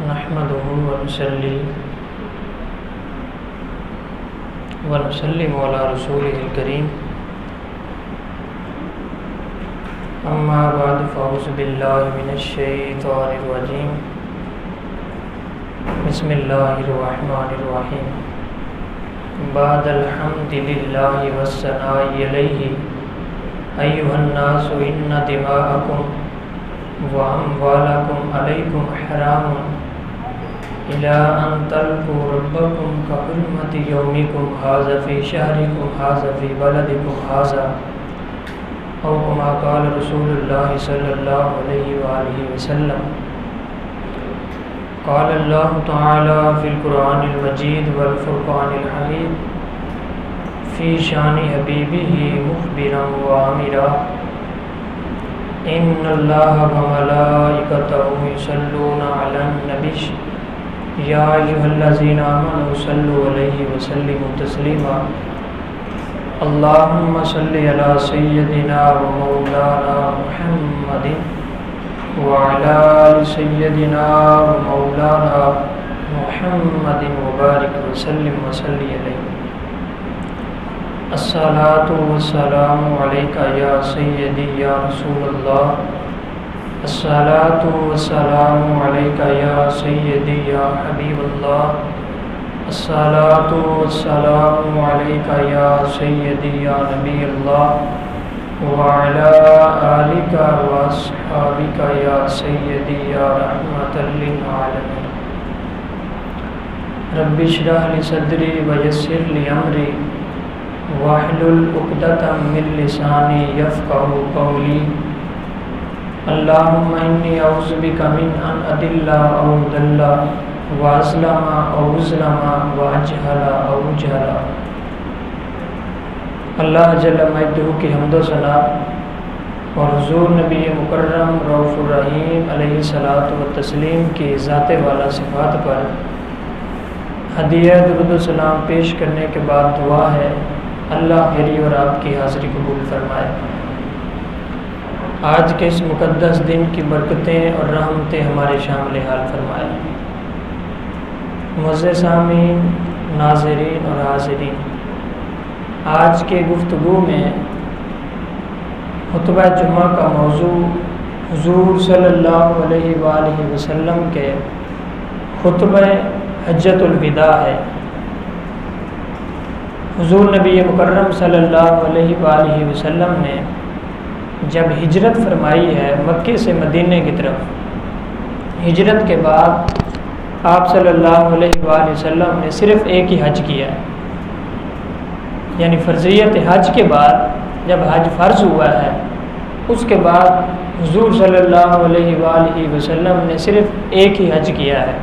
نحمده ونسلم على رسوله الكريم اما بعد فاعوذ بالله من الشيطان الرجيم بسم الله الرحمن الرحيم بعد الحمد لله والثناء عليه أيها الناس إن دماءكم وأموالكم عليكم حرام إلى أن تلقوا ربكم كحرمة يومكم هذا في شهركم هذا في بلدكم هذا أو كما قال رسول الله صلى الله عليه وآله وسلم. قال الله تعالى في القرآن المجيد والفرقان الحميد في شان حبيبه مخبرا وآمرا إن الله وملائكته يصلون على النبي يا أيها الذين آمنوا صلوا عليه وسلموا تسليما. اللهم صل على سيدنا ومولانا محمد وعلى آل سيدنا ومولانا محمد وبارك وسلم وصلي عليه. الصلاة والسلام عليك يا سيدي يا رسول الله. الصلاة والسلام عليك يا سيدي يا حبيب الله. الصلاة والسلام عليك يا سيدي يا نبي الله وعلى آلك وأصحابك يا سيدي يا رحمة للعالمين. رب اشرح لي صدري ويسر لي أمري واحلل عقدة من لساني يفقهوا قولي. اللهم إني أعوذ بك من أن أضل أو أضل وأظلم أو أظلم وأجهل أو أجهل. اللہ جل مجدہ کی حمد و ثنا اور حضور نبی مکرم رؤوف الرحیم علیہ الصلاۃ والتسلیم کی ذات والا صفات پر ہدیہ درود و سلام پیش کرنے کے بعد دعا ہے اللہ میری اور آپ کی حاضری قبول فرمائے. آج کے اس مقدس دن کی برکتیں اور رحمتیں ہمارے شامل حال فرمائے. معزز سامعین، ناظرین اور حاضرین، آج کے گفتگو میں خطبہ جمعہ کا موضوع حضور صلی اللہ علیہ وآلہ وسلم کے خطبہ حجۃ الوداع ہے. حضور نبی مکرم صلی اللہ علیہ وآلہ وسلم نے جب ہجرت فرمائی ہے مکے سے مدینے کی طرف، ہجرت کے بعد آپ صلی اللہ علیہ وآلہ وسلم نے صرف ایک ہی حج کیا ہے. یعنی فرضیت حج کے بعد جب حج فرض ہوا ہے اس کے بعد حضور صلی اللہ علیہ وآلہ وسلم نے صرف ایک ہی حج کیا ہے.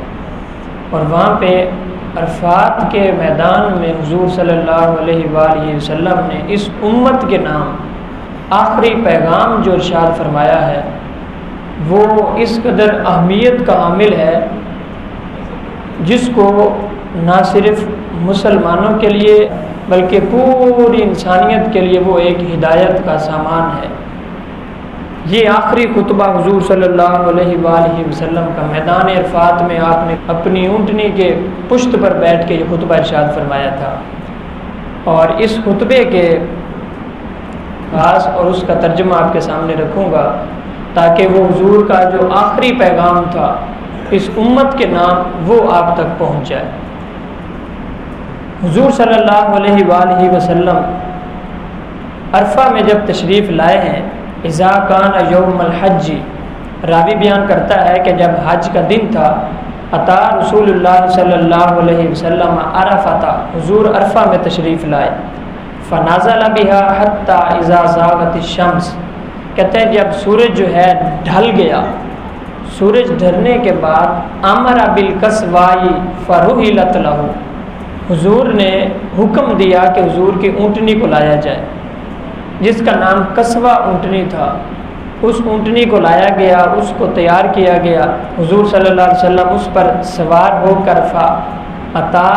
اور وہاں پہ عرفات کے میدان میں حضور صلی اللہ علیہ وآلہ وسلم نے اس امت کے نام آخری پیغام جو ارشاد فرمایا ہے وہ اس قدر اہمیت کا حامل ہے جس کو نہ صرف مسلمانوں کے لیے بلکہ پوری انسانیت کے لیے وہ ایک ہدایت کا سامان ہے. یہ آخری خطبہ حضور صلی اللہ علیہ وآلہ وسلم کا میدان عرفات میں آپ نے اپنی اونٹنی کے پشت پر بیٹھ کے یہ خطبہ ارشاد فرمایا تھا. اور اس خطبے کے خاص اور اس کا ترجمہ آپ کے سامنے رکھوں گا تاکہ وہ حضور کا جو آخری پیغام تھا اس امت کے نام وہ آپ تک پہنچ جائے. حضور صلی اللہ علیہ وآلہ وسلم عرفہ میں جب تشریف لائے ہیں، اذا کان یوم الحج، راوی بیان کرتا ہے کہ جب حج کا دن تھا، عطا رسول اللہ صلی اللہ علیہ وسلم عرفہ، حضور عرفہ میں تشریف لائے. فنازل بها حتى اذا زاغت الشمس، کہتے ہیں جب سورج جو ہے ڈھل گیا، سورج ڈھلنے کے بعد امر بالکسوائی فرحلت له، حضور نے حکم دیا کہ حضور کی اونٹنی کو لایا جائے جس کا نام کسوہ اونٹنی تھا. اس اونٹنی کو لایا گیا، اس کو تیار کیا گیا، حضور صلی اللہ علیہ وسلم اس پر سوار ہو کر اتا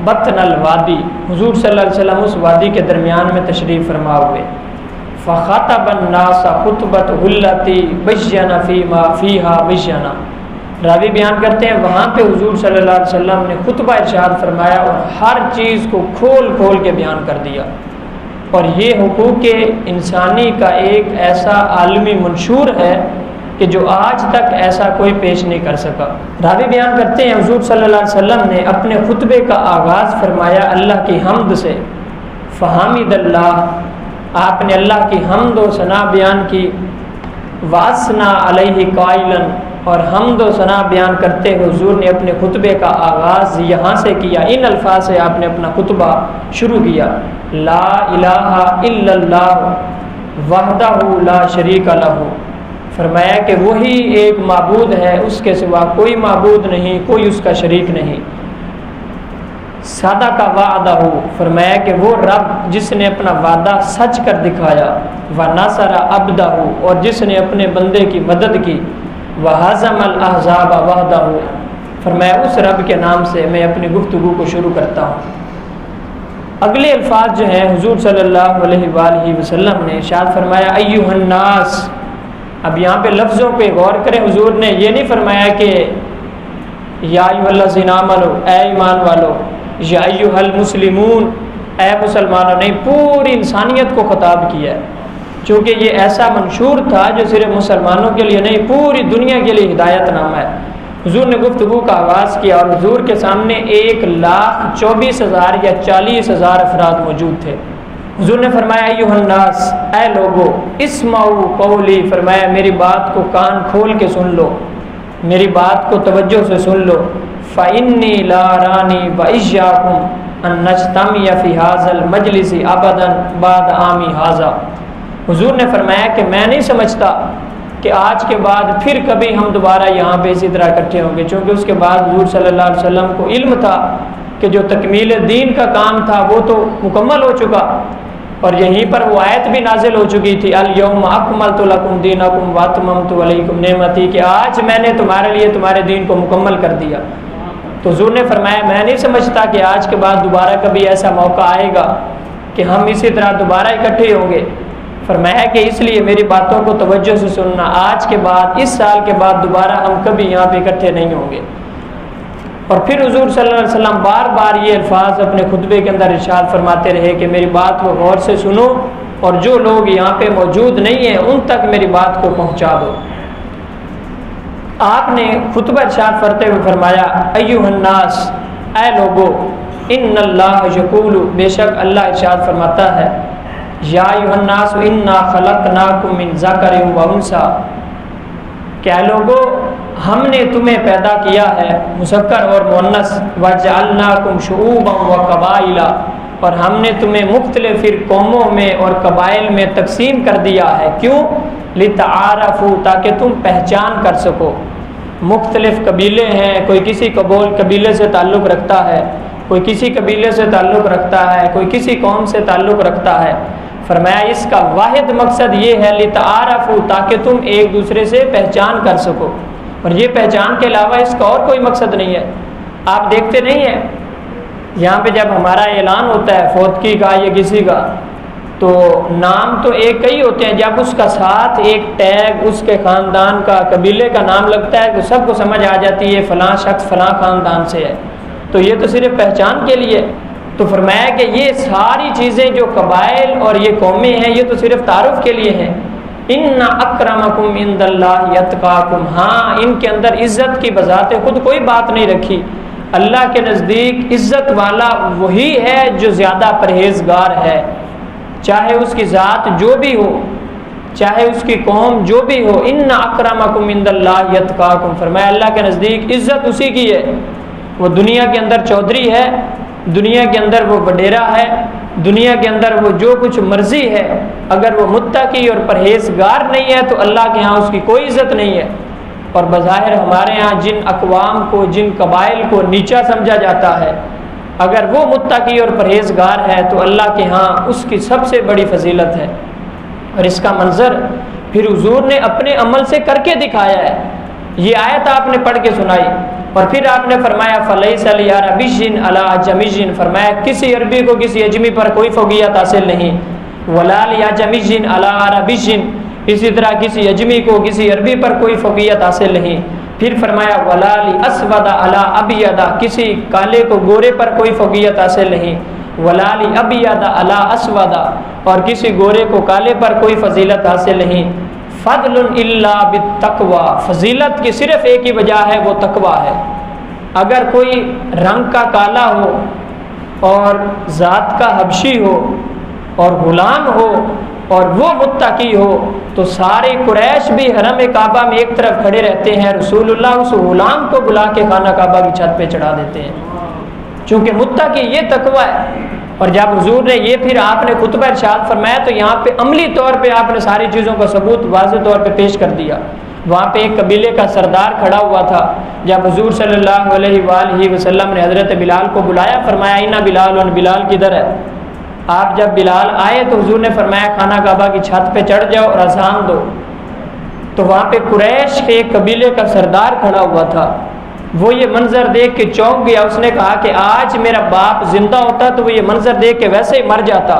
بطن الوادی، حضور صلی اللہ علیہ وسلم اس وادی کے درمیان میں تشریف فرما ہوئے، فخاطب الناس خطبۃ التی بین فیما فیہا بینا، راوی بیان کرتے ہیں وہاں پہ حضور صلی اللہ علیہ وسلم نے خطبہ ارشاد فرمایا اور ہر چیز کو کھول کھول کے بیان کر دیا، اور یہ حقوق انسانی کا ایک ایسا عالمی منشور ہے کہ جو آج تک ایسا کوئی پیش نہیں کر سکا۔ راوی بیان کرتے ہیں حضور صلی اللہ علیہ وسلم نے اپنے خطبے کا آغاز فرمایا اللہ کی حمد سے، فحامد اللہ، آپ نے اللہ کی حمد و ثنا بیان کی، واسنا علیہ قائلا، اور حمد و ثنا بیان کرتے ہوئے حضور نے اپنے خطبے کا آغاز یہاں سے کیا، ان الفاظ سے آپ نے اپنا خطبہ شروع کیا، لا الہ الا اللہ وحدہ لا شریک لہ، فرمایا کہ وہی ایک معبود ہے، اس کے سوا کوئی معبود نہیں، کوئی اس کا شریک نہیں، صدق وعدہ، فرمایا کہ وہ رب جس نے اپنا وعدہ سچ کر دکھایا، ونصر عبدہ، اور جس نے اپنے بندے کی مدد کی، وَهَزَمَ الْأَحْزَابَ وَحْدَهُ، فرمایا اس رب کے نام سے میں اپنی گفتگو کو شروع کرتا ہوں۔ اگلے الفاظ جو ہیں حضور صلی اللہ علیہ وآلہ وسلم نے ارشاد فرمایا ایھا الناس، اب یہاں پہ لفظوں پہ غور کریں، حضور نے یہ نہیں فرمایا کہ یا ایھا الذین آمنوا، اے ایمان والو، یا ایھا المسلمون، اے مسلمانوں، نہیں، پوری انسانیت کو خطاب کیا ہے، چونکہ یہ ایسا منشور تھا جو صرف مسلمانوں کے لیے نہیں پوری دنیا کے لیے ہدایت نامہ ہے۔ حضور نے گفتگو کا آغاز کیا اور حضور کے سامنے 1,24,000 یا 40,000 افراد موجود تھے۔ حضور نے فرمایا ایھا الناس، اے لوگو، اسمعوا قولی، فرمایا میری بات کو کان کھول کے سن لو، میری بات کو توجہ سے سن لو، فإنی لا رانی وإیاکم ان نجتمع فی ھذا المجلس ابدا بعد عامی ھذا، حضور نے فرمایا کہ میں نہیں سمجھتا کہ آج کے بعد پھر کبھی ہم دوبارہ یہاں پہ اسی طرح اکٹھے ہوں گے، چونکہ اس کے بعد حضور صلی اللہ علیہ وسلم کو علم تھا کہ جو تکمیل دین کا کام تھا وہ تو مکمل ہو چکا، اور یہیں پر وہ آیت بھی نازل ہو چکی تھی، الیوم اکملت لکم دینکم واتممت علیکم نعمتی، کہ آج میں نے تمہارے لیے تمہارے دین کو مکمل کر دیا۔ تو حضور نے فرمایا میں نہیں سمجھتا کہ آج کے بعد دوبارہ کبھی ایسا موقع آئے گا کہ ہم اسی طرح دوبارہ اکٹھے ہوں گے، فرمایا کہ اس لیے میری باتوں کو توجہ سے سننا، آج کے بعد اس سال کے بعد دوبارہ ہم کبھی یہاں پہ اکٹھے نہیں ہوں گے۔ اور پھر حضور صلی اللہ علیہ وسلم بار بار یہ الفاظ اپنے خطبے کے اندر ارشاد فرماتے رہے کہ میری بات کو غور سے سنو، اور جو لوگ یہاں پہ موجود نہیں ہیں ان تک میری بات کو پہنچا دو۔ آپ نے خطبہ ارشاد کرتے ہوئے فرمایا ایھا الناس، اے لوگو، ان اللہ یقول، بے شک اللہ ارشاد فرماتا ہے، یا ایھا الناس انا خلقناکم من ذکر و انثی، کہ اے لوگو ہم نے تمہیں پیدا کیا ہے مذکر اور مؤنث، وجعلناکم شعوبا و قبائل، اور ہم نے تمہیں مختلف قوموں میں اور قبائل میں تقسیم کر دیا ہے، کیوں؟ لتعارفوا، تاکہ تم پہچان کر سکو۔ مختلف قبیلے ہیں، کوئی کسی قبیلے سے تعلق رکھتا ہے، کوئی کسی قبیلے سے تعلق رکھتا ہے، کوئی کسی قوم سے تعلق رکھتا ہے، فرمایا اس کا واحد مقصد یہ ہے لتعارفوا، تاکہ تم ایک دوسرے سے پہچان کر سکو، اور یہ پہچان کے علاوہ اس کا اور کوئی مقصد نہیں ہے۔ آپ دیکھتے نہیں ہیں یہاں پہ جب ہمارا اعلان ہوتا ہے فوتگی کا یا کسی کا، تو نام تو ایک کئی ہوتے ہیں، جب اس کا ساتھ ایک ٹیگ اس کے خاندان کا قبیلے کا نام لگتا ہے تو سب کو سمجھ آ جاتی ہے فلاں شخص فلاں خاندان سے ہے، تو یہ تو صرف پہچان کے لیے۔ تو فرمایا کہ یہ ساری چیزیں جو قبائل اور یہ قومیں ہیں یہ تو صرف تعارف کے لیے ہیں۔ ان اکرمکم عند اللہ یتقاکم، ہاں ان کے اندر عزت کی بذات خود کوئی بات نہیں رکھی، اللہ کے نزدیک عزت والا وہی ہے جو زیادہ پرہیزگار ہے، چاہے اس کی ذات جو بھی ہو، چاہے اس کی قوم جو بھی ہو۔ ان اکرمکم عند اللہ یتقاکم، فرمایا اللہ کے نزدیک عزت اسی کی ہے، وہ دنیا کے اندر چودھری ہے، دنیا کے اندر وہ وڈیرا ہے، دنیا کے اندر وہ جو کچھ مرضی ہے، اگر وہ متقی اور پرہیزگار نہیں ہے تو اللہ کے ہاں اس کی کوئی عزت نہیں ہے۔ اور بظاہر ہمارے ہاں جن اقوام کو، جن قبائل کو نیچا سمجھا جاتا ہے، اگر وہ متقی اور پرہیزگار ہے تو اللہ کے ہاں اس کی سب سے بڑی فضیلت ہے۔ اور اس کا منظر پھر حضور نے اپنے عمل سے کر کے دکھایا ہے. یہ آیت آپ نے پڑھ کے سنائی اور پھر آپ نے فرمایا فلیس لعربی علی اعجمی، فرمایا کسی عربی کو کسی اجمی پر کوئی فوقیت حاصل نہیں. ولا لعجمی علی عربی، اسی طرح کسی اجمی کو کسی عربی پر کوئی فوقیت حاصل نہیں. پھر فرمایا ولا لاسود علی ابیض، کسی کالے کو گورے پر کوئی فوقیت حاصل نہیں. ولا لابیض علی اسود، اور کسی گورے کو کالے پر کوئی فضیلت حاصل نہیں. فضل الا بالتقوی، فضیلت کی صرف ایک ہی وجہ ہے، وہ تقوی ہے. اگر کوئی رنگ کا کالا ہو اور ذات کا حبشی ہو اور غلام ہو اور وہ متقی ہو تو سارے قریش بھی حرم کعبہ میں ایک طرف کھڑے رہتے ہیں، رسول اللہ اس غلام کو بلا کے خانہ کعبہ کی چھت پہ چڑھا دیتے ہیں، چونکہ متقی یہ تقوی ہے. اور جب حضور نے یہ پھر آپ نے خطبہ ارشاد فرمایا تو یہاں پہ عملی طور پہ آپ نے ساری چیزوں کا ثبوت واضح طور پہ پیش کر دیا. وہاں پہ ایک قبیلے کا سردار کھڑا ہوا تھا. جب حضور صلی اللہ علیہ وآلہ وسلم نے حضرت بلال کو بلایا، فرمایا اینا بلال، بلال کدھر ہے؟ آپ جب بلال آئے تو حضور نے فرمایا خانہ کعبہ کی چھت پہ چڑھ جاؤ اور اذان دو. تو وہاں پہ قریش کے ایک قبیلے کا سردار کھڑا ہوا تھا. وہ یہ منظر دیکھ کے چونک گیا. اس نے کہا کہ آج میرا باپ زندہ ہوتا تو وہ یہ منظر دیکھ کے ویسے ہی مر جاتا،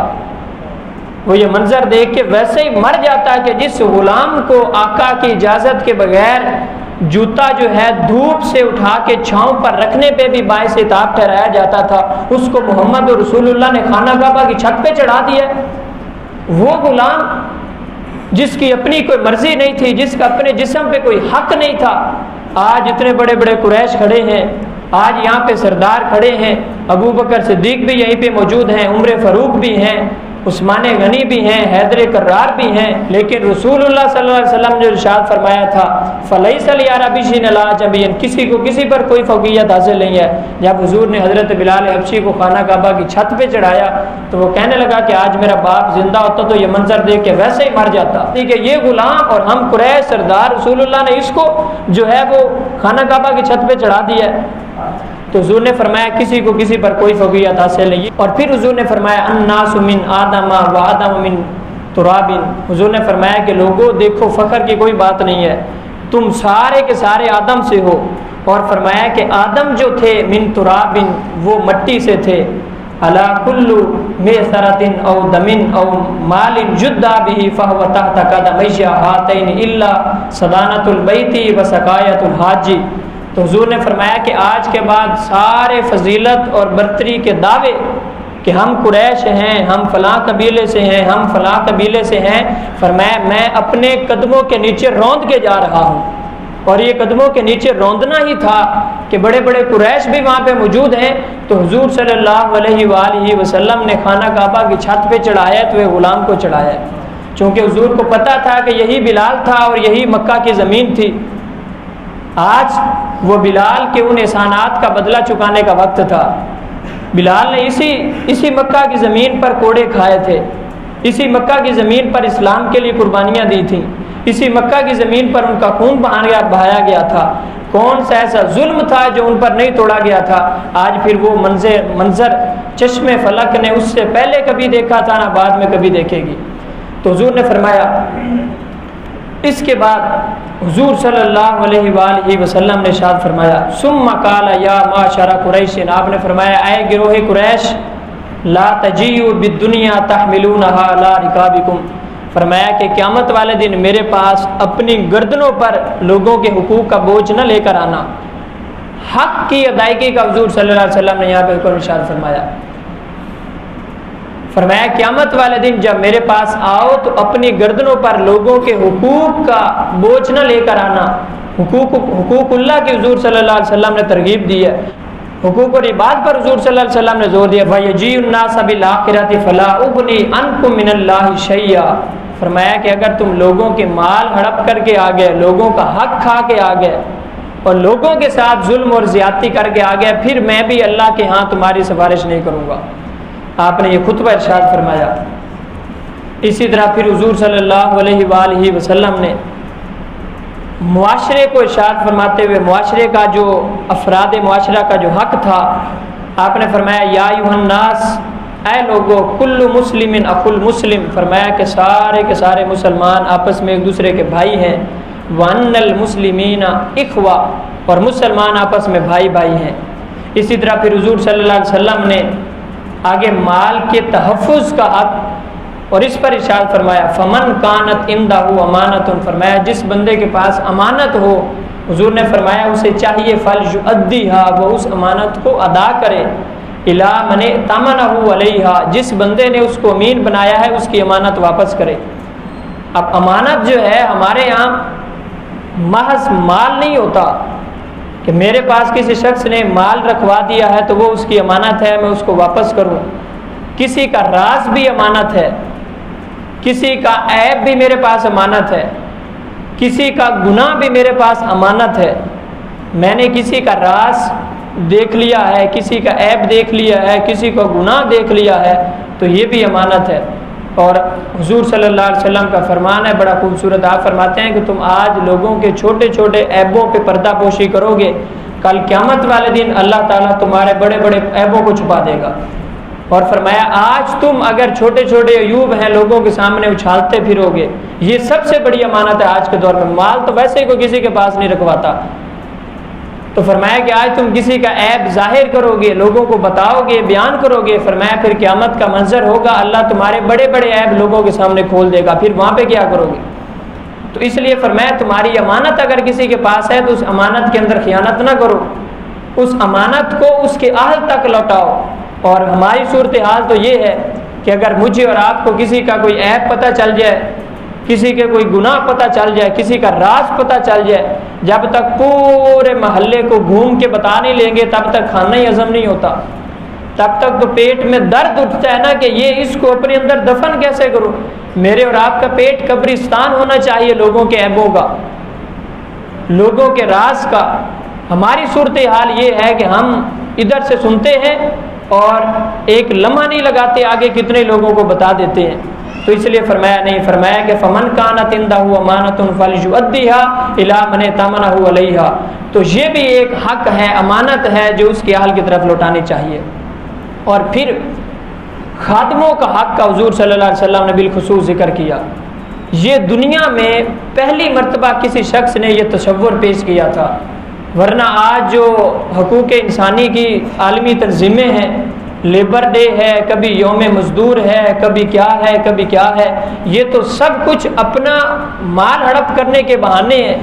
وہ یہ منظر دیکھ کے ویسے ہی مر جاتا کہ جس غلام کو آقا کی اجازت کے بغیر جوتا جو ہے دھوپ سے اٹھا کے چھاؤں پر رکھنے پہ بھی باعث عتاب ٹھہرایا جاتا تھا، اس کو محمد رسول اللہ نے خانہ کعبہ کی چھت پہ چڑھا دیا. وہ غلام جس کی اپنی کوئی مرضی نہیں تھی، جس کا اپنے جسم پہ کوئی حق نہیں تھا، آج اتنے بڑے بڑے قریش کھڑے ہیں، آج یہاں پہ سردار کھڑے ہیں، ابو بکر صدیق بھی یہیں پہ موجود ہیں، عمر فاروق بھی ہیں، عثمان غنی بھی ہیں، حیدر کرار بھی ہیں، لیکن رسول اللہ صلی اللہ علیہ وسلم نے ارشاد فرمایا تھا فلیس لعربی علی اعجمی، کسی کو کسی پر کوئی فوقیت حاصل نہیں ہے. جب حضور نے حضرت بلال حبشی کو خانہ کعبہ کی چھت پہ چڑھایا تو وہ کہنے لگا کہ آج میرا باپ زندہ ہوتا تو یہ منظر دیکھ کے ویسے ہی مر جاتا. ٹھیک ہے، یہ غلام اور ہم قریش سردار رسول اللہ نے اس کو جو ہے وہ خانہ کعبہ کی چھت پہ چڑھا دیا ہے. تو حضور نے فرمایا کسی کو کسی پر کوئی فوقیت حاصل نہیں. اور پھر حضور نے فرمایا الناس من آدم و آدم من تراب، حضور نے فرمایا کہ لوگوں دیکھو فخر کی کوئی بات نہیں ہے، تم سارے کے سارے آدم سے ہو. اور فرمایا کہ آدم جو تھے من تراب، وہ مٹی سے تھے. الا کل میسرۃ او دم او مال جدا به فهو تحت قدمی هاتین الا صدانۃ البیت وسقایۃ الحاج. تو حضور نے فرمایا کہ آج کے بعد سارے فضیلت اور برتری کے دعوے کہ ہم قریش ہیں، ہم فلاں قبیلے سے ہیں، ہم فلاں قبیلے سے ہیں، فرمایا میں اپنے قدموں کے نیچے روند کے جا رہا ہوں. اور یہ قدموں کے نیچے روندنا ہی تھا کہ بڑے بڑے قریش بھی وہاں پہ موجود ہیں. تو حضور صلی اللہ علیہ وآلہ وسلم نے خانہ کعبہ کی چھت پہ چڑھایا تو وہ غلام کو چڑھایا، چونکہ حضور کو پتہ تھا کہ یہی بلال تھا اور یہی مکہ کی زمین تھی. آج وہ بلال کے ان احسانات کا بدلہ چکانے کا وقت تھا. بلال نے اسی مکہ کی زمین پر کوڑے کھائے تھے، اسی مکہ کی زمین پر اسلام کے لیے قربانیاں دی تھیں، اسی مکہ کی زمین پر ان کا خون بہایا گیا تھا. کون سا ایسا ظلم تھا جو ان پر نہیں توڑا گیا تھا؟ آج پھر وہ منظر چشم فلک نے اس سے پہلے کبھی دیکھا تھا نہ بعد میں کبھی دیکھے گی. تو حضور نے فرمایا اس کے بعد حضور صلی اللہ علیہ وآلہ وسلم نے ارشاد فرمایا ثم قال یا معشر قریش، آپ نے فرمایا اے گروہ قریش لا تجیئوا بالدنیا تحملونها على رکابکم، فرمایا کہ قیامت والے دن میرے پاس اپنی گردنوں پر لوگوں کے حقوق کا بوجھ نہ لے کر آنا. حق کی ادائیگی کا حضور صلی اللہ علیہ وسلم نے یہاں پہ ارشاد فرمایا. فرمایا قیامت والے دن جب میرے پاس آؤ تو اپنی گردنوں پر لوگوں کے حقوق کا بوجھ نہ لے کر آنا. حقوق اللہ کی حضور صلی اللہ علیہ وسلم نے ترغیب دی ہے. حقوق اور عباد پر حضور صلی اللہ علیہ وسلم نے زور دیا. فَيَجِيءُ النَّاسَ بِالْآخِرَةِ فَلَا أُغْنِي عَنْكُم مِّنَ اللَّهِ شَيْئًا، فرمایا کہ اگر تم لوگوں کے مال ہڑپ کر کے آ گئے، لوگوں کا حق کھا کے آ گئے اور لوگوں کے ساتھ ظلم اور زیادتی کر کے آ گئے، پھر میں بھی اللہ کے ہاں تمہاری سفارش نہیں کروں گا. آپ نے یہ خطبہ ارشاد فرمایا. اسی طرح پھر حضور صلی اللہ علیہ وآلہ وسلم نے معاشرے کو ارشاد فرماتے ہوئے معاشرے کا جو افراد معاشرہ کا جو حق تھا، آپ نے فرمایا یا ایھا الناس اے لوگو کل مسلم اخو المسلم، فرمایا کہ سارے کے سارے مسلمان آپس میں ایک دوسرے کے بھائی ہیں، وان المسلمین اخوہ، اور مسلمان آپس میں بھائی بھائی ہیں۔ اسی طرح پھر حضور صلی اللہ علیہ وسلم نے آگے مال کے تحفظ کا حق اور اس پر ارشاد فرمایا فمن کانت عندہ امانت، فرمایا جس بندے کے پاس امانت ہو، حضور نے فرمایا اسے چاہیے فلیؤدیھا، وہ اس امانت کو ادا کرے، الی من ائتمنہ علیہا، جس بندے نے اس کو امین بنایا ہے اس کی امانت واپس کرے۔ اب امانت جو ہے ہمارے یہاں محض مال نہیں ہوتا کہ میرے پاس کسی شخص نے مال رکھوا دیا ہے تو وہ اس کی امانت ہے، میں اس کو واپس کروں۔ کسی کا راز بھی امانت ہے، کسی کا عیب بھی میرے پاس امانت ہے، کسی کا گناہ بھی میرے پاس امانت ہے۔ میں نے کسی کا راز دیکھ لیا ہے، کسی کا عیب دیکھ لیا ہے، کسی کا گناہ دیکھ لیا ہے تو یہ بھی امانت ہے۔ اور حضور صلی اللہ علیہ وسلم کا فرمان ہے بڑا خوبصورت، آپ فرماتے ہیں کہ تم آج لوگوں کے چھوٹے چھوٹے عیبوں پہ پردہ پوشی کرو گے، کل قیامت والے دن اللہ تعالیٰ تمہارے بڑے بڑے عیبوں کو چھپا دے گا۔ اور فرمایا آج تم اگر چھوٹے چھوٹے عیوب ہیں لوگوں کے سامنے اچھالتے پھرو گے، یہ سب سے بڑی امانت ہے آج کے دور میں۔ مال تو ویسے ہی کوئی کسی کے پاس نہیں رکھواتا، تو فرمایا کہ آج تم کسی کا عیب ظاہر کرو گے، لوگوں کو بتاؤ گے، بیان کرو گے، فرمایا پھر قیامت کا منظر ہوگا، اللہ تمہارے بڑے بڑے عیب لوگوں کے سامنے کھول دے گا، پھر وہاں پہ کیا کرو گے؟ تو اس لیے فرمایا تمہاری امانت اگر کسی کے پاس ہے تو اس امانت کے اندر خیانت نہ کرو، اس امانت کو اس کے اہل تک لوٹاؤ۔ اور ہماری صورتحال تو یہ ہے کہ اگر مجھے اور آپ کو کسی کا کوئی عیب پتہ چل جائے، کسی کے کوئی گناہ پتہ چل جائے، کسی کا راز پتہ چل جائے، جب تک پورے محلے کو گھوم کے بتا نہیں لیں گے تب تک کھانا ہی ہضم نہیں ہوتا، تب تک تو پیٹ میں درد اٹھتا ہے نا کہ یہ اس کو اپنے اندر دفن کیسے کروں۔ میرے اور آپ کا پیٹ قبرستان ہونا چاہیے لوگوں کے عیبوں کا، لوگوں کے راز کا۔ ہماری صورتحال یہ ہے کہ ہم ادھر سے سنتے ہیں اور ایک لمحہ نہیں لگاتے آگے کتنے لوگوں کو بتا دیتے ہیں۔ تو اس لیے فرمایا نہیں، فرمایا کہ فمن کانت عندہ امانۃ فلیؤدیھا الی من ائتمنہ علیہا، تو یہ بھی ایک حق ہے، امانت ہے جو اس کے اہل کی طرف لوٹانی چاہیے۔ اور پھر خادموں کا حق کا حضور صلی اللہ علیہ وسلم نے بالخصوص ذکر کیا۔ یہ دنیا میں پہلی مرتبہ کسی شخص نے یہ تصور پیش کیا تھا، ورنہ آج جو حقوق انسانی کی عالمی تنظیمیں ہیں، لیبر ڈے ہے، کبھی یوم مزدور ہے، کبھی کیا ہے، کبھی کیا ہے، یہ تو سب کچھ اپنا مال ہڑپ کرنے کے بہانے ہیں۔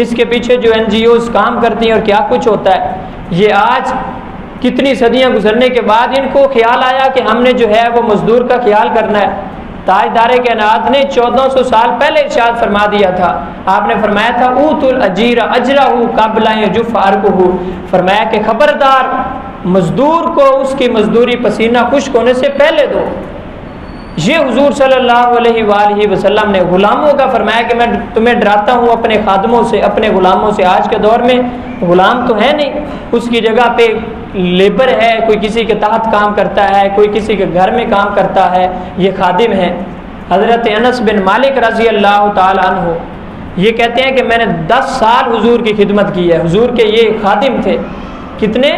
اس کے پیچھے جو NGOs کام کرتی ہیں اور کیا کچھ ہوتا ہے، یہ آج کتنی صدیاں گزرنے کے بعد ان کو خیال آیا کہ ہم نے جو ہے وہ مزدور کا خیال کرنا ہے۔ تاجدار کائنات نے 1400 سال پہلے ارشاد فرما دیا تھا، آپ نے فرمایا تھا اوت الاجیر اجرہ قبل ان یجف عرقہ، فرمایا کہ خبردار مزدور کو اس کی مزدوری پسینہ خشک ہونے سے پہلے دو۔ یہ حضور صلی اللہ علیہ وآلہ وسلم نے غلاموں کا فرمایا کہ میں تمہیں ڈراتا ہوں اپنے خادموں سے، اپنے غلاموں سے۔ آج کے دور میں غلام تو ہے نہیں، اس کی جگہ پہ لیبر ہے، کوئی کسی کے تحت کام کرتا ہے، کوئی کسی کے گھر میں کام کرتا ہے، یہ خادم ہے۔ حضرت انس بن مالک رضی اللہ تعالی عنہ یہ کہتے ہیں کہ میں نے 10 سال حضور کی خدمت کی ہے، حضور کے یہ خادم تھے، کتنے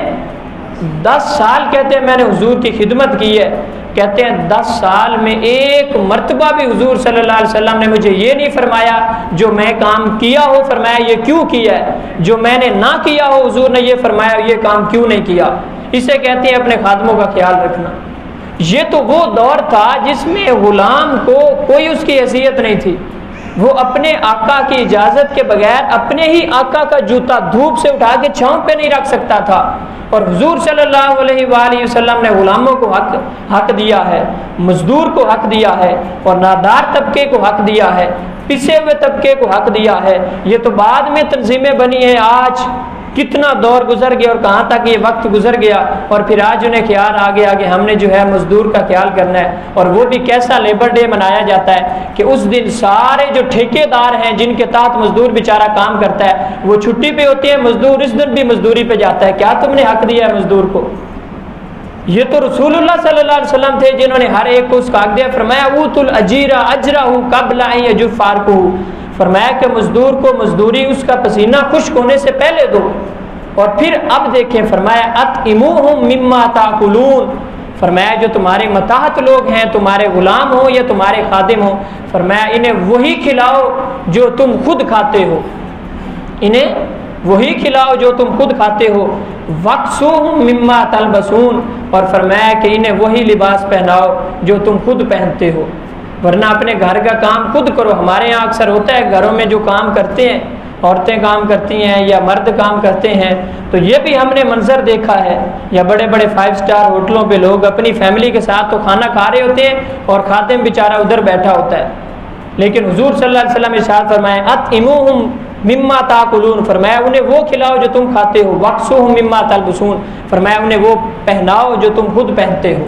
10 سال کہتے ہیں میں نے حضور کی خدمت کی ہے۔ کہتے ہیں 10 سال میں ایک مرتبہ بھی حضور صلی اللہ علیہ وسلم نے مجھے یہ نہیں فرمایا جو میں کام کیا ہو فرمایا یہ کیوں کیا ہے، جو میں نے نہ کیا ہو حضور نے یہ فرمایا یہ کام کیوں نہیں کیا۔ اسے کہتے ہیں اپنے خادموں کا خیال رکھنا۔ یہ تو وہ دور تھا جس میں غلام کو کوئی اس کی حیثیت نہیں تھی، وہ اپنے آقا کی اجازت کے بغیر اپنے ہی آقا کا جوتا دھوپ سے اٹھا کے چھاؤں پہ نہیں رکھ سکتا تھا۔ اور حضور صلی اللہ علیہ وآلہ وسلم نے غلاموں کو حق دیا ہے، مزدور کو حق دیا ہے، اور نادار طبقے کو حق دیا ہے، پسے ہوئے طبقے کو حق دیا ہے۔ یہ تو بعد میں تنظیمیں بنی ہیں، آج کتنا دور گزر گیا اور کہاں تک یہ وقت گزر گیا، اور پھر آج انہیں خیال آ گیا کہ ہم نے جو ہے مزدور کا خیال کرنا ہے۔ اور وہ بھی کیسا لیبر ڈے منایا جاتا ہے کہ اس دن سارے جو ٹھیکے دار ہیں جن کے تحت مزدور بیچارہ کام کرتا ہے وہ چھٹی پہ ہوتے ہیں، مزدور اس دن بھی مزدوری پہ جاتا ہے۔ کیا تم نے حق دیا ہے مزدور کو؟ یہ تو رسول اللہ صلی اللہ علیہ وسلم تھے جنہوں نے ہر ایک کو اس کا حق دیا، فرمایا اوت الاجیر اجرہ قبل ان یجف عرقہ، فرمایا کہ مزدور کو مزدوری اس کا پسینہ خشک ہونے سے پہلے دو۔ اور پھر اب دیکھیں فرمایا اطعموہم مما تاکلون، فرمایا جو تمہارے متاحت لوگ ہیں، تمہارے غلام ہو یا تمہارے خادم ہو، فرمایا انہیں وہی کھلاؤ جو تم خود کھاتے ہو، انہیں وہی کھلاؤ جو تم خود کھاتے ہو، وَاكْسُوهُم مِّمَّا تَلْبَسُونَ، اور فرمایا کہ انہیں وہی لباس پہناؤ جو تم خود پہنتے ہو، ورنہ اپنے گھر کا کام خود کرو۔ ہمارے یہاں اکثر ہوتا ہے گھروں میں جو کام کرتے ہیں، عورتیں کام کرتی ہیں یا مرد کام کرتے ہیں، تو یہ بھی ہم نے منظر دیکھا ہے، یا بڑے بڑے 5 اسٹار ہوٹلوں پہ لوگ اپنی فیملی کے ساتھ تو کھانا کھا رہے ہوتے ہیں اور خادم بیچارہ ادھر بیٹھا ہوتا ہے، لیکن حضور صلی اللہ علیہ وسلم ارشاد فرمایا اطعموہم مما تاکلون، فرمایا انہیں وہ کھلاؤ جو تم کھاتے ہو، واکسوہم مما تلبسون، فرمایا انہیں وہ پہناؤ جو تم خود پہنتے ہو۔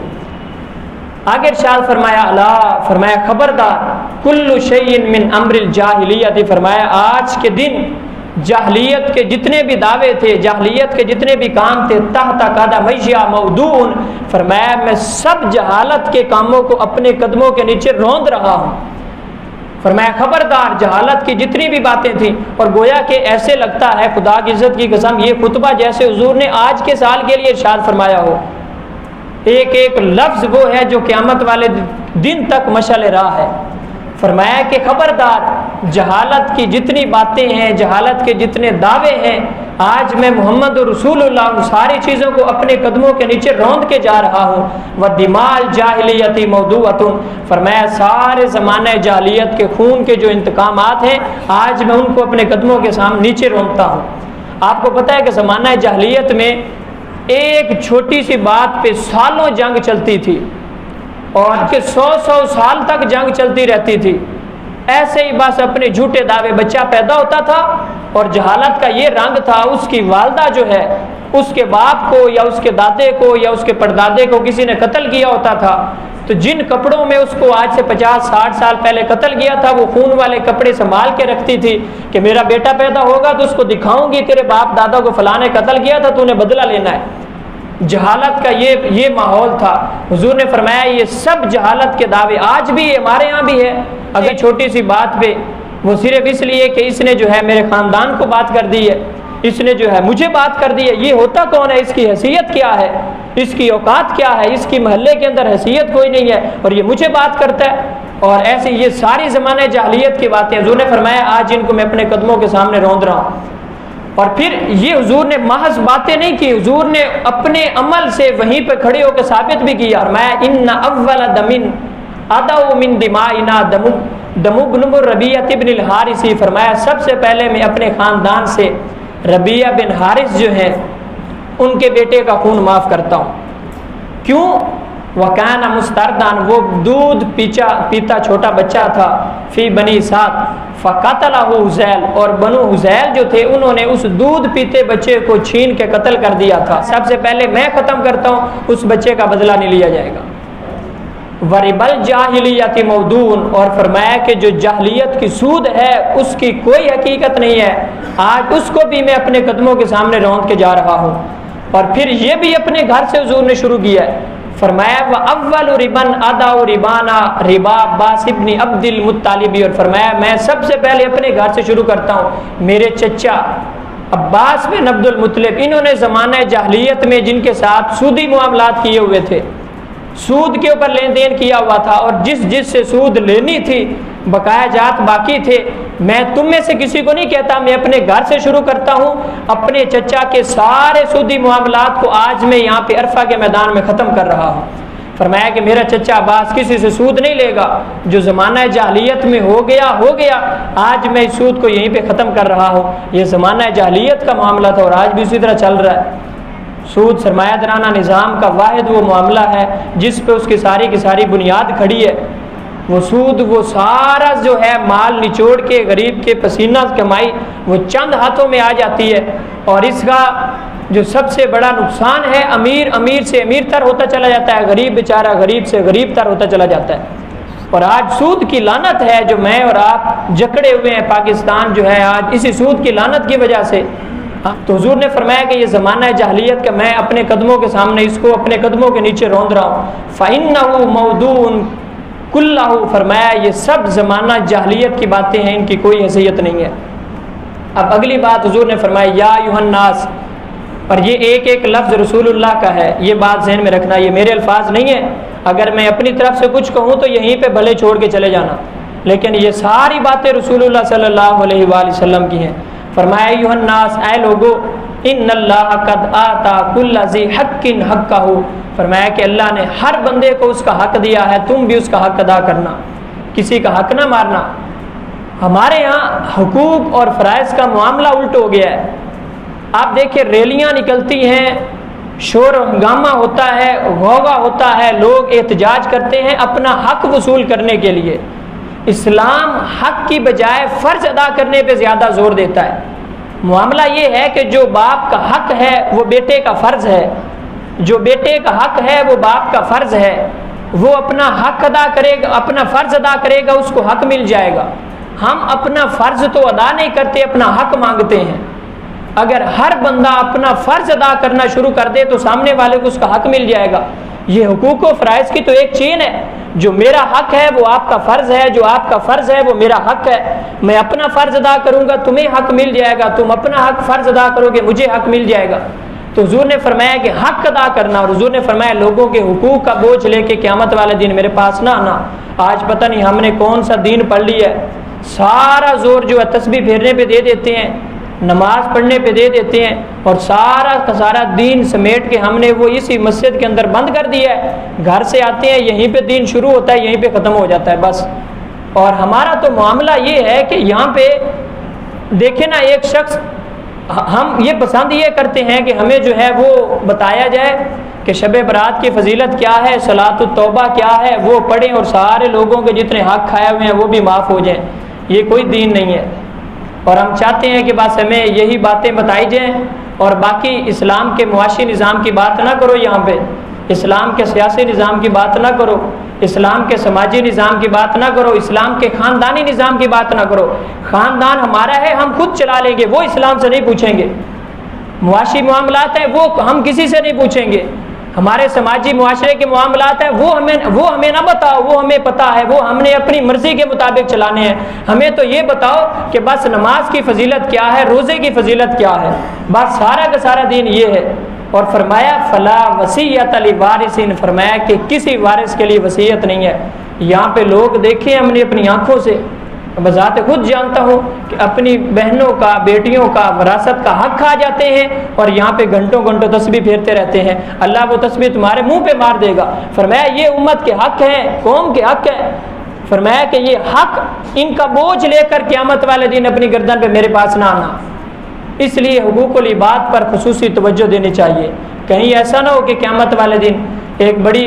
آگے ارشاد فرمایا الا، فرمایا خبردار، کل شیء من امر الجاہلیت، فرمایا آج کے دن جاہلیت کے جتنے بھی دعوے تھے، جاہلیت کے جتنے بھی کام تھے، تحت قدمیہ موضوع، فرمایا میں سب جہالت کے کاموں کو اپنے قدموں کے نیچے روند رہا ہوں۔ فرمایا خبردار، جہالت کی جتنی بھی باتیں تھیں، اور گویا کہ ایسے لگتا ہے خدا کی عزت کی قسم یہ خطبہ جیسے حضور نے آج کے سال کے لیے ارشاد فرمایا ہو، ایک ایک لفظ وہ ہے جو قیامت والے دن تک مشعل راہ ہے۔ فرمایا کہ خبردار، جہالت کی جتنی باتیں ہیں، جہالت کے جتنے دعوے ہیں، آج میں محمد رسول اللہ ان ساری چیزوں کو اپنے قدموں کے نیچے روند کے جا رہا ہوں۔ وَدِمَاءَ الْجَاهِلِيَّةِ مَوْضُوعَةٌ، فرمایا سارے زمانہ جاہلیت کے خون کے جو انتقامات ہیں، آج میں ان کو اپنے قدموں کے سامنے نیچے روندتا ہوں۔ آپ کو پتہ ہے کہ زمانہ جاہلیت میں ایک چھوٹی سی بات پہ سالوں جنگ چلتی تھی، اور کہ 100 سال تک جنگ چلتی رہتی تھی، ایسے ہی بس اپنے جھوٹے دعوے، بچہ پیدا ہوتا تھا اور جہالت کا یہ رنگ تھا، اس کی والدہ جو ہے اس کے باپ کو یا اس کے دادے کو یا اس کے پردادے کو کسی نے قتل کیا ہوتا تھا، تو جن کپڑوں میں اس کو آج سے 50-60 سال پہلے قتل کیا تھا، وہ خون والے کپڑے سنبھال کے رکھتی تھی کہ میرا بیٹا پیدا ہوگا تو اس کو دکھاؤں گی تیرے باپ دادا کو فلاں نے قتل کیا تھا، تو انہیں بدلہ لینا ہے۔ جہالت کا یہ ماحول تھا۔ حضور نے فرمایا یہ سب جہالت کے دعوے آج بھی ہمارے ہاں بھی ہے، اگر چھوٹی سی بات پہ وہ صرف اس لیے کہ اس نے جو ہے میرے خاندان کو بات کر دی ہے، اس نے جو ہے مجھے بات کر دی ہے، یہ ہوتا کون ہے، اس کی حیثیت کیا ہے، اس کی اوقات کیا ہے، اس کی محلے کے اندر حیثیت کوئی نہیں ہے اور یہ مجھے بات کرتا ہے، اور ایسے یہ ساری زمانے جاہلیت کی باتیں حضور نے فرمایا آج ان کو میں اپنے قدموں کے سامنے روند رہا ہوں۔ اور پھر یہ حضور نے محض باتیں نہیں کی، حضور نے اپنے عمل سے وہیں پہ کھڑے ہو کے ثابت بھی کیا۔ فرمایا ان اول دمن ادعو من دمائنا دم ابن ربیعہ بن الحارث، فرمایا سب سے پہلے میں اپنے خاندان سے ربیعہ بن حارث جو ہیں ان کے بیٹے کا خون معاف کرتا ہوں۔ کیوں؟ وَكَانَ مُسْتَرْدًا، وہ دودھ پیتا چھوٹا بچہ تھا، فی بنی سعد فَقَتَلَهُ حُذَیل، اور بنو حُذیل جو تھے انہوں نے اس دودھ پیتے بچے کو چھین کے قتل کر دیا تھا۔ سب سے پہلے میں ختم کرتا ہوں، اس بچے کا بدلہ نہیں لیا جائے گا۔ وَرِبَ الْجَاهِلِيَّةِ مَوْضُوعٌ، اور فرمایا کہ جو جاہلیت کی سود ہے اس کی کوئی حقیقت نہیں ہے، آج اس کو بھی میں اپنے قدموں کے سامنے روند کے جا رہا ہوں۔ اور پھر یہ بھی اپنے گھر سے حضور نے شروع کیا ہے۔ فرمایا وَأَوَّلُ رِبًا أَدَعُ رِبَانَا رِبَا عباس ابن عبد المطلب، اور فرمایا میں سب سے پہلے اپنے گھر سے شروع کرتا ہوں، میرے چچا عباس بن عبد المطلب، انہوں نے زمانہ جاہلیت میں جن کے ساتھ سودی معاملات کیے ہوئے تھے، سود کے اوپر لین دین کیا ہوا تھا، اور جس سے سود لینی تھی بقایا جات باقی تھے، میں تم میں سے کسی کو نہیں کہتا، میں اپنے گھر سے شروع کرتا ہوں، اپنے چچا کے سارے سودی معاملات کو آج میں یہاں پہ عرفہ کے میدان میں ختم کر رہا ہوں۔ فرمایا کہ میرا چچا عباس کسی سے سود نہیں لے گا، جو زمانہ جاہلیت میں ہو گیا، آج میں اس سود کو یہیں پہ ختم کر رہا ہوں۔ یہ زمانہ جاہلیت کا معاملہ تھا اور آج بھی اسی طرح چل رہا ہے۔ سود سرمایہ دارانہ نظام کا واحد وہ معاملہ ہے جس پہ اس کی ساری بنیاد کھڑی ہے۔ وہ سود، وہ سارا جو ہے مال نچوڑ کے غریب کے پسینہ کمائی وہ چند ہاتھوں میں آ جاتی ہے، اور اس کا جو سب سے بڑا نقصان ہے امیر سے امیر تر ہوتا چلا جاتا ہے، غریب بیچارہ غریب سے غریب تر ہوتا چلا جاتا ہے۔ اور آج سود کی لعنت ہے جو میں اور آپ جکڑے ہوئے ہیں، پاکستان جو ہے آج اسی سود کی لعنت کی وجہ سے۔ تو حضور نے فرمایا کہ یہ زمانہ جاہلیت کا میں اپنے قدموں کے سامنے اس کو اپنے قدموں کے نیچے روند رہا ہوں۔ فَإِنَّهُ مَوْضُوعٌ كُلَّهُ، فرمایا یہ سب زمانہ جاہلیت کی باتیں ہیں، ان کی کوئی حیثیت نہیں ہے۔ اب اگلی بات حضور نے فرمایا یا ایھا الناس، اور یہ ایک ایک لفظ رسول اللہ کا ہے، یہ بات ذہن میں رکھنا، یہ میرے الفاظ نہیں ہیں۔ اگر میں اپنی طرف سے کچھ کہوں تو یہیں پہ بھلے چھوڑ کے چلے جانا، لیکن یہ ساری باتیں رسول اللہ صلی اللہ علیہ وآلہ وسلم کی ہیں۔ فرمایا ایھا الناس، اے لوگو، ان اللہ قد آتا کل ذی حق حقہ، فرمایا کہ اللہ نے ہر بندے کو اس کا حق دیا ہے، تم بھی اس کا حق ادا کرنا، کسی کا حق نہ مارنا۔ ہمارے یہاں حقوق اور فرائض کا معاملہ الٹ ہو گیا ہے۔ آپ دیکھیں ریلیاں نکلتی ہیں، شور و ہنگامہ ہوتا ہے، غوغا ہوتا ہے، لوگ احتجاج کرتے ہیں اپنا حق وصول کرنے کے لیے۔ اسلام حق کی بجائے فرض ادا کرنے پہ زیادہ زور دیتا ہے۔ معاملہ یہ ہے کہ جو باپ کا حق ہے وہ بیٹے کا فرض ہے، جو بیٹے کا حق ہے وہ باپ کا فرض ہے، وہ اپنا حق ادا کرے گا، اپنا فرض ادا کرے گا، اس کو حق مل جائے گا۔ ہم اپنا فرض تو ادا نہیں کرتے، اپنا حق مانگتے ہیں۔ اگر ہر بندہ اپنا فرض ادا کرنا شروع کر دے تو سامنے والے کو اس کا حق مل جائے گا۔ یہ حقوق و فرائض کی تو ایک چین ہے، جو میرا حق ہے وہ آپ کا فرض ہے، جو آپ کا فرض ہے وہ میرا حق ہے۔ میں اپنا فرض ادا کروں گا تمہیں حق مل جائے گا، تم اپنا حق فرض ادا کرو گے مجھے حق مل جائے گا۔ تو حضور نے فرمایا کہ حق ادا کرنا، اور حضور نے فرمایا لوگوں کے حقوق کا بوجھ لے کے قیامت والے دن میرے پاس نہ آنا۔ آج پتہ نہیں ہم نے کون سا دین پڑھ لیا ہے، سارا زور جو ہے تسبیح پھیرنے پہ دے دیتے ہیں، نماز پڑھنے پہ دے دیتے ہیں، اور سارا کا سارا دین سمیٹ کے ہم نے وہ اسی مسجد کے اندر بند کر دیا ہے۔ گھر سے آتے ہیں یہیں پہ دین شروع ہوتا ہے، یہیں پہ ختم ہو جاتا ہے بس۔ اور ہمارا تو معاملہ یہ ہے کہ یہاں پہ دیکھیں نا، ایک شخص، ہم یہ پسند یہ کرتے ہیں کہ ہمیں جو ہے وہ بتایا جائے کہ شب برات کی فضیلت کیا ہے، صلاۃ التوبہ کیا ہے، وہ پڑھیں اور سارے لوگوں کے جتنے حق کھائے ہوئے ہیں وہ بھی معاف ہو جائیں۔ یہ کوئی دین نہیں ہے، اور ہم چاہتے ہیں کہ بس ہمیں یہی باتیں بتائی جائیں، اور باقی اسلام کے معاشی نظام کی بات نہ کرو، یہاں پہ اسلام کے سیاسی نظام کی بات نہ کرو، اسلام کے سماجی نظام کی بات نہ کرو، اسلام کے خاندانی نظام کی بات نہ کرو۔ خاندان ہمارا ہے، ہم خود چلا لیں گے، وہ اسلام سے نہیں پوچھیں گے۔ معاشی معاملات ہیں وہ ہم کسی سے نہیں پوچھیں گے۔ ہمارے سماجی معاشرے کے معاملات ہیں وہ ہمیں نہ بتاؤ، وہ ہمیں پتہ ہے، وہ ہم نے اپنی مرضی کے مطابق چلانے ہیں۔ ہمیں تو یہ بتاؤ کہ بس نماز کی فضیلت کیا ہے، روزے کی فضیلت کیا ہے، بس سارا کا سارا دین یہ ہے۔ اور فرمایا فلا وصیۃ لوارث، فرمایا کہ کسی وارث کے لیے وصیت نہیں ہے۔ یہاں پہ لوگ دیکھیں، ہم نے اپنی آنکھوں سے، بذات خود جانتا ہوں کہ اپنی بہنوں کا، بیٹیوں کا وراثت کا حق کھا جاتے ہیں، اور یہاں پہ گھنٹوں گھنٹوں تسبیح پھیرتے رہتے ہیں۔ اللہ وہ تسبیح تمہارے منہ پہ مار دے گا۔ فرمایا یہ امت کے حق ہیں، قوم کے حق ہیں۔ فرمایا کہ یہ حق ان کا بوجھ لے کر قیامت والے دن اپنی گردن پہ میرے پاس نہ آنا۔ اس لیے حقوق العباد پر خصوصی توجہ دینی چاہیے، کہیں ایسا نہ ہو کہ قیامت والے دن، ایک بڑی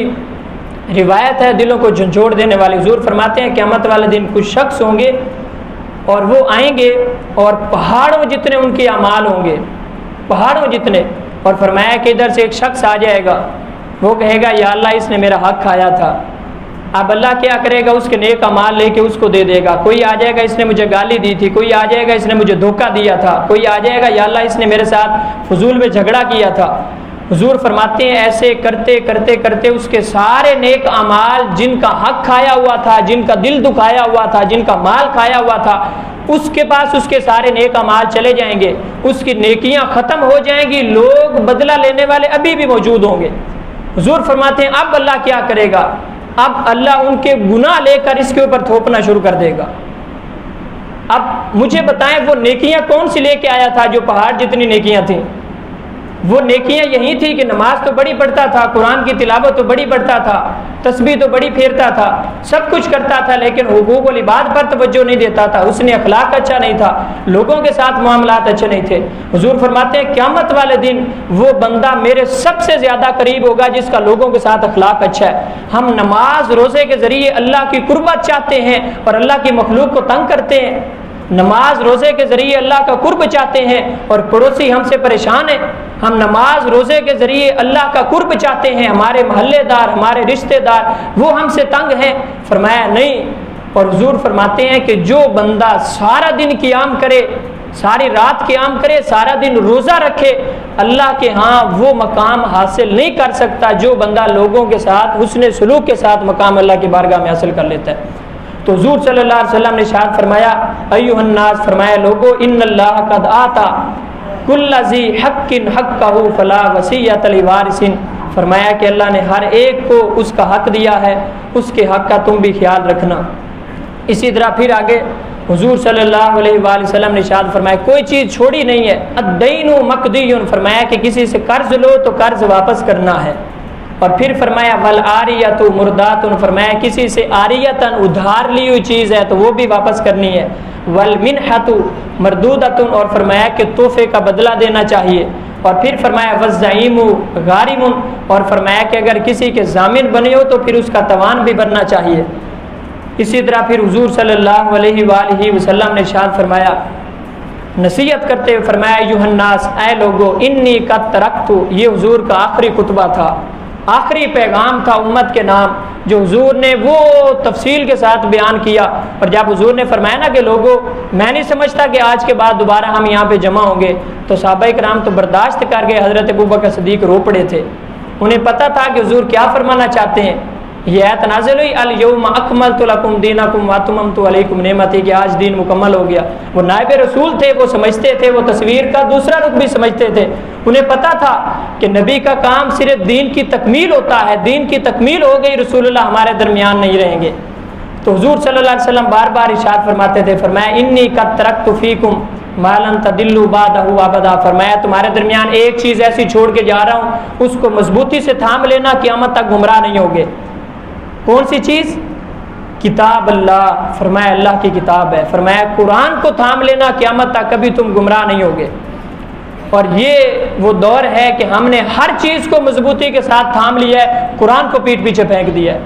روایت ہے دلوں کو جھنجھوڑ دینے والی، حضور فرماتے ہیں قیامت والے دن کچھ شخص ہوں گے اور وہ آئیں گے اور پہاڑوں جتنے ان کے اعمال ہوں گے، پہاڑوں جتنے، اور فرمایا کہ ادھر سے ایک شخص آ جائے گا، وہ کہے گا یا اللہ اس نے میرا حق کھایا تھا۔ اب اللہ کیا کرے گا، اس کے نیک اعمال لے کے اس کو دے دے گا۔ کوئی آ جائے گا اس نے مجھے گالی دی تھی، کوئی آ جائے گا اس نے مجھے دھوکہ دیا تھا، کوئی آ جائے گا یا اللہ اس نے میرے ساتھ فضول میں جھگڑا کیا تھا۔ حضور فرماتے ہیں ایسے کرتے کرتے کرتے اس کے سارے نیک اعمال جن کا حق کھایا ہوا تھا، جن کا دل دکھایا ہوا تھا، جن کا مال کھایا ہوا تھا، اس کے پاس اس کے سارے نیک اعمال چلے جائیں گے، اس کی نیکیاں ختم ہو جائیں گی، لوگ بدلہ لینے والے ابھی بھی موجود ہوں گے۔ حضور فرماتے ہیں اب اللہ کیا کرے گا، اب اللہ ان کے گناہ لے کر اس کے اوپر تھوپنا شروع کر دے گا۔ اب مجھے بتائیں وہ نیکیاں کون سی لے کے آیا تھا جو پہاڑ جتنی نیکیاں تھیں؟ وہ نیکیاں یہی تھی کہ نماز تو بڑی پڑھتا تھا، قرآن کی تلاوت تو بڑی پڑھتا تھا، تسبیح تو بڑی پھیرتا تھا، سب کچھ کرتا تھا، لیکن حقوق العباد پر توجہ نہیں دیتا تھا، اس نے اخلاق اچھا نہیں تھا، لوگوں کے ساتھ معاملات اچھے نہیں تھے۔ حضور فرماتے ہیں قیامت والے دن وہ بندہ میرے سب سے زیادہ قریب ہوگا جس کا لوگوں کے ساتھ اخلاق اچھا ہے۔ ہم نماز روزے کے ذریعے اللہ کی قربت چاہتے ہیں اور اللہ کی مخلوق کو تنگ کرتے ہیں، نماز روزے کے ذریعے اللہ کا قرب چاہتے ہیں اور پڑوسی ہم سے پریشان ہیں۔ ہم نماز روزے کے ذریعے اللہ کا قرب چاہتے ہیں، ہمارے محلے دار، ہمارے رشتہ دار وہ ہم سے تنگ ہیں۔ فرمایا نہیں، اور حضور فرماتے ہیں کہ جو بندہ سارا دن قیام کرے، ساری رات قیام کرے، سارا دن روزہ رکھے، اللہ کے ہاں وہ مقام حاصل نہیں کر سکتا جو بندہ لوگوں کے ساتھ حسن سلوک کے ساتھ مقام اللہ کی بارگاہ میں حاصل کر لیتا ہے۔ تو حضور صلی اللہ علیہ وسلم نے ارشاد فرمایا ایھا الناس، فرمایا لوگو ان اللہ قد آتا، کل ذی حق حقہ فلا وصیۃ لوارث، فرمایا کہ اللہ نے ہر ایک کو اس کا حق دیا ہے، اس کے حق کا تم بھی خیال رکھنا۔ اسی طرح پھر آگے حضور صلی اللہ علیہ وآلہ وسلم نے ارشاد فرمایا کوئی چیز چھوڑی نہیں ہے، الدین مقضی، فرمایا کہ کسی سے قرض لو تو قرض واپس کرنا ہے۔ اور پھر فرمایا والعاریۃ مردات، فرمایا کسی سے عاریۃً ادھار لی ہوئی چیز ہے تو وہ بھی واپس کرنی ہے۔ والمنحۃ مردودۃ، اور فرمایا کہ تحفے کا بدلہ دینا چاہیے۔ اور پھر فرمایا والزعیم غارم، اور فرمایا کہ اگر کسی کے ضامن بنے ہو تو پھر اس کا توان بھی بھرنا چاہیے۔ اسی طرح پھر حضور صلی اللہ علیہ وآلہ وسلم نے ارشاد فرمایا نصیحت کرتے ہوئے فرمایا ایھا الناس، اے لوگو، انی قد ترکت، یہ حضور کا آخری خطبہ تھا، آخری پیغام تھا امت کے نام، جو حضور نے وہ تفصیل کے ساتھ بیان کیا۔ اور جب حضور نے فرمایا نا کہ لوگو میں نہیں سمجھتا کہ آج کے بعد دوبارہ ہم یہاں پہ جمع ہوں گے، تو صحابہ کرام تو برداشت کر گئے، حضرت ابوبکر صدیق رو پڑے تھے، انہیں پتہ تھا کہ حضور کیا فرمانا چاہتے ہیں۔ یہ آیت نازل ہوئی الیوم اکملت لکم دینکم واتممت علیکم نعمتی، کہ آج دین مکمل ہو گیا۔ وہ نائب رسول تھے، وہ سمجھتے تھے، وہ تصویر کا دوسرا رخ بھی سمجھتے تھے، انہیں پتہ تھا کہ نبی کا کام صرف دین کی تکمیل ہوتا ہے، دین کی تکمیل ہو گئی، رسول اللہ ہمارے درمیان نہیں رہیں گے۔ تو حضور صلی اللہ علیہ وسلم بار بار ارشاد فرماتے تھے، فرمایا انی قد ترکت فیکم ما لن تضلوا بعدہ ابدا، فرمایا تمہارے درمیان ایک چیز ایسی چھوڑ کے جا رہا ہوں، اس کو مضبوطی سے تھام لینا، قیامت تک گمراہ نہیں ہوگے۔ کون سی چیز؟ کتاب اللہ، فرمایا اللہ کی کتاب ہے، فرمایا قرآن کو تھام لینا، قیامت تک کبھی تم گمراہ نہیں ہوگے۔ اور یہ وہ دور ہے کہ ہم نے ہر چیز کو مضبوطی کے ساتھ تھام لیا ہے، قرآن کو پیٹھ پیچھے پھینک دیا ہے۔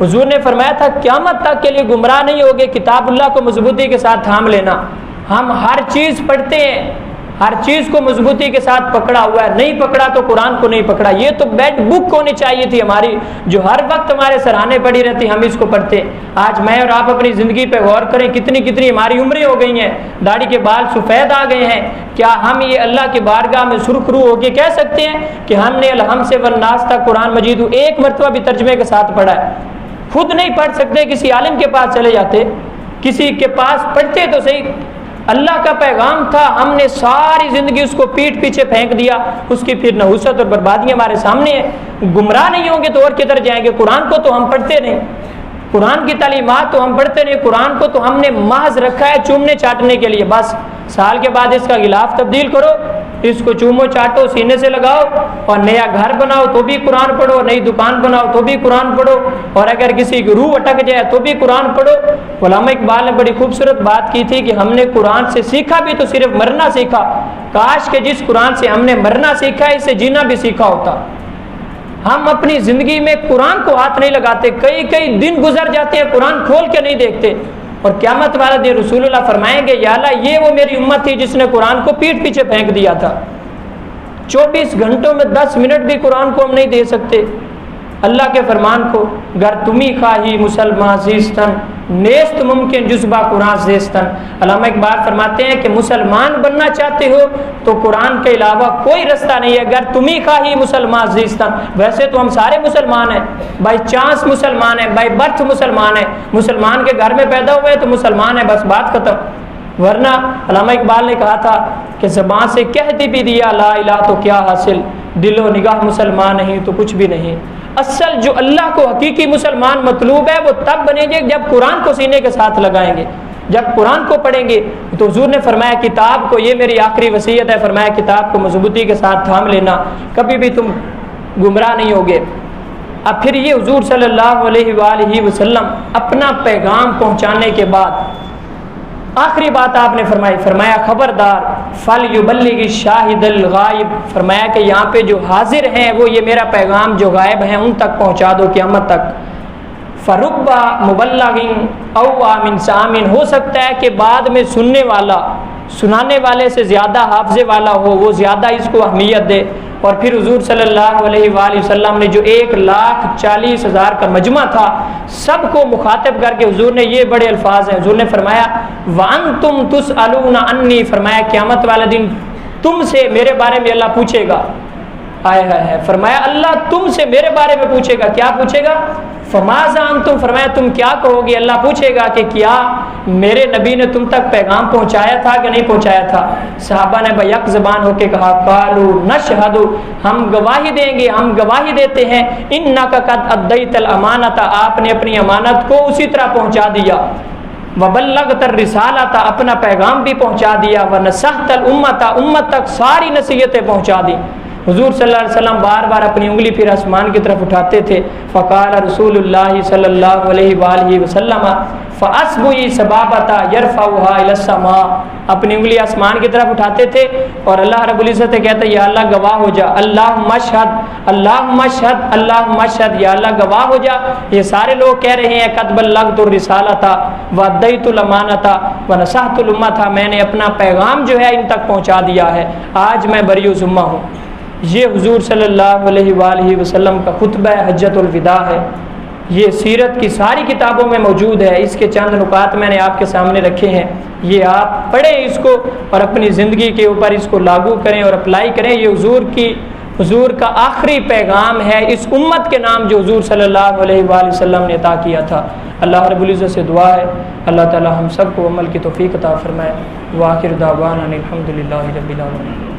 حضور نے فرمایا تھا قیامت تک کے لیے گمراہ نہیں ہوگے، کتاب اللہ کو مضبوطی کے ساتھ تھام لینا۔ ہم ہر چیز پڑھتے ہیں، ہر چیز کو مضبوطی کے ساتھ پکڑا ہوا ہے، نہیں پکڑا تو قرآن کو نہیں پکڑا۔ یہ تو بیڈ بک ہونی چاہیے تھی ہماری، جو ہر وقت ہمارے سراہنے پڑی رہتی، ہم اس کو پڑھتے۔ آج میں اور آپ اپنی زندگی پہ غور کریں، کتنی کتنی ہماری عمریں ہو گئی ہیں، داڑھی کے بال سفید آ گئے ہیں، کیا ہم یہ اللہ کی بارگاہ میں سرخ روح ہو کے کہہ سکتے ہیں کہ ہم نے الحمد سے والناس تک قرآن مجید ایک مرتبہ بھی ترجمے کے ساتھ پڑھا ہے؟ خود نہیں پڑھ سکتے، کسی عالم کے پاس چلے جاتے، کسی کے پاس پڑھتے تو صحیح۔ اللہ کا پیغام تھا، ہم نے ساری زندگی اس کو پیٹھ پیچھے پھینک دیا، اس کی پھر نحوست اور بربادی ہمارے سامنے ہے۔ گمراہ نہیں ہوں گے تو اور کدھر جائیں گے؟ قرآن کو تو ہم پڑھتے نہیں، قرآن کی تعلیمات تو ہم پڑھتے نہیں، قرآن کو تو ہم نے محض رکھا ہے چومنے چاٹنے کے لیے، بس سال کے بعد اس کا غلاف تبدیل کرو، اس کو چومو چاٹو، سینے سے لگاؤ، اور نیا گھر بناؤ تو بھی قرآن پڑھو، نئی دکان بناؤ تو بھی قرآن پڑھو، اور اگر کسی کی روح اٹک جائے تو بھی قرآن پڑھو۔ علامہ اقبال نے بڑی خوبصورت بات کی تھی کہ ہم نے قرآن سے سیکھا بھی تو صرف مرنا سیکھا، کاش کہ جس قرآن سے ہم نے مرنا سیکھا ہے اسے جینا بھی سیکھا ہوتا۔ ہم اپنی زندگی میں قرآن کو ہاتھ نہیں لگاتے، کئی کئی دن گزر جاتے ہیں قرآن کھول کے نہیں دیکھتے، اور قیامت والا دن رسول اللہ فرمائیں گے یا اللہ یہ وہ میری امت تھی جس نے قرآن کو پیٹھ پیچھے پھینک دیا تھا۔ 24 گھنٹوں میں 10 منٹ بھی قرآن کو ہم نہیں دے سکتے، اللہ کے فرمان کو۔ گر تمہیں خواہی مسلمان زیستن، نیست ممکن جزبہ قرآن زیستن۔ علامہ اقبال فرماتے ہیں کہ مسلمان بننا چاہتے ہو تو قرآن کے علاوہ کوئی رستہ نہیں ہے۔ گر تمہیں خواہی مسلمان زیستن، ویسے تو ہم سارے مسلمان ہیں، بائی چانس مسلمان ہیں، بائی برتھ مسلمان ہیں، مسلمان کے گھر میں پیدا ہوئے تو مسلمان ہیں، بس بات ختم۔ ورنہ علامہ اقبال نے کہا تھا کہ زبان سے کہہ بھی دیا لا الہ تو کیا حاصل، دل و نگاہ مسلمان نہیں تو کچھ بھی نہیں۔ اصل جو اللہ کو حقیقی مسلمان مطلوب ہے وہ تب بنیں گے جب قرآن کو سینے کے ساتھ لگائیں گے، جب قرآن کو پڑھیں گے۔ تو حضور نے فرمایا کتاب کو، یہ میری آخری وصیت ہے، فرمایا کتاب کو مضبوطی کے ساتھ تھام لینا، کبھی بھی تم گمراہ نہیں ہوگے۔ اب پھر یہ حضور صلی اللہ علیہ وآلہ وسلم اپنا پیغام پہنچانے کے بعد آخری بات آپ نے فرمایا خبردار فلیبلغ الشاہد الغائب، فرمایا کہ یہاں پہ جو حاضر ہیں وہ یہ میرا پیغام جو غائب ہیں ان تک پہنچا دو قیامت تک۔ فرب مبلغ او من سامن، ہو سکتا ہے کہ بعد میں سننے والا سنانے والے سے زیادہ حافظے والا ہو، وہ زیادہ اس کو اہمیت دے۔ اور پھر حضور صلی اللہ علیہ وآلہ وسلم نے جو 1,40,000 کا مجمع تھا سب کو مخاطب کر کے حضور نے یہ بڑے الفاظ ہیں، حضور نے فرمایا وَأَنْتُمْ تُسْأَلُونَ عَنِّي، فرمایا قیامت والے دن تم سے میرے بارے میں اللہ پوچھے گا۔ آئے ہے، فرمایا اللہ تم سے میرے بارے میں پوچھے گا، کیا پوچھے گا؟ فماذا انتم، فرمایا تم کیا کہو گے؟ اللہ پوچھے گا کہ کیا میرے نبی نے تم تک پیغام پہنچایا تھا کہ نہیں پہنچایا تھا؟ صحابہ نے بیک زبان ہو کے کہا قالوا نشہد، ہم گواہی دیں گے، ہم گواہی دیتے ہیں، انک قد ادیت الامانۃ، آپ نے اپنی امانت کو اسی طرح پہنچا دیا، وبلغت الرسالۃ، اپنا پیغام بھی پہنچا دیا، ونصحت الامۃ، امت تک ساری نصیحتیں پہنچا دی۔ حضور صلی اللہ علیہ وسلم بار بار اپنی انگلی پھر آسمان کی طرف اٹھاتے تھے، فقال رسول اللہ صلی اللہ علیہ وآلہ وسلم فاصبعی سبابۃ یرفعها الی السماء، اپنی انگلی آسمان کی طرف اٹھاتے تھے اور اللہ رب العزت کہتے یا اللہ گواہ ہو جا، اللہم اشہد اللہم اشہد اللہم اشہد، یا اللہ گواہ ہو جا، یہ سارے لوگ کہہ رہے ہیں قد بلغت الرسالۃ وادیت الامانۃ ونصحت الامۃ، میں نے اپنا پیغام جو ہے ان تک پہنچا دیا ہے، آج میں بری ذمہ ہوں۔ یہ حضور صلی اللہ علیہ وآلہ وسلم کا خطبہ حجۃ الوداع ہے، یہ سیرت کی ساری کتابوں میں موجود ہے، اس کے چند نکات میں نے آپ کے سامنے رکھے ہیں، یہ آپ پڑھیں اس کو اور اپنی زندگی کے اوپر اس کو لاگو کریں اور اپلائی کریں۔ یہ حضور کا آخری پیغام ہے اس امت کے نام جو حضور صلی اللہ علیہ وآلہ وسلم نے عطا کیا تھا۔ اللہ رب العزت سے دعا ہے اللہ تعالی ہم سب کو عمل کی توفیق عطا فرمائے۔ وآخر دعوانا الحمد للہ رب العالمین۔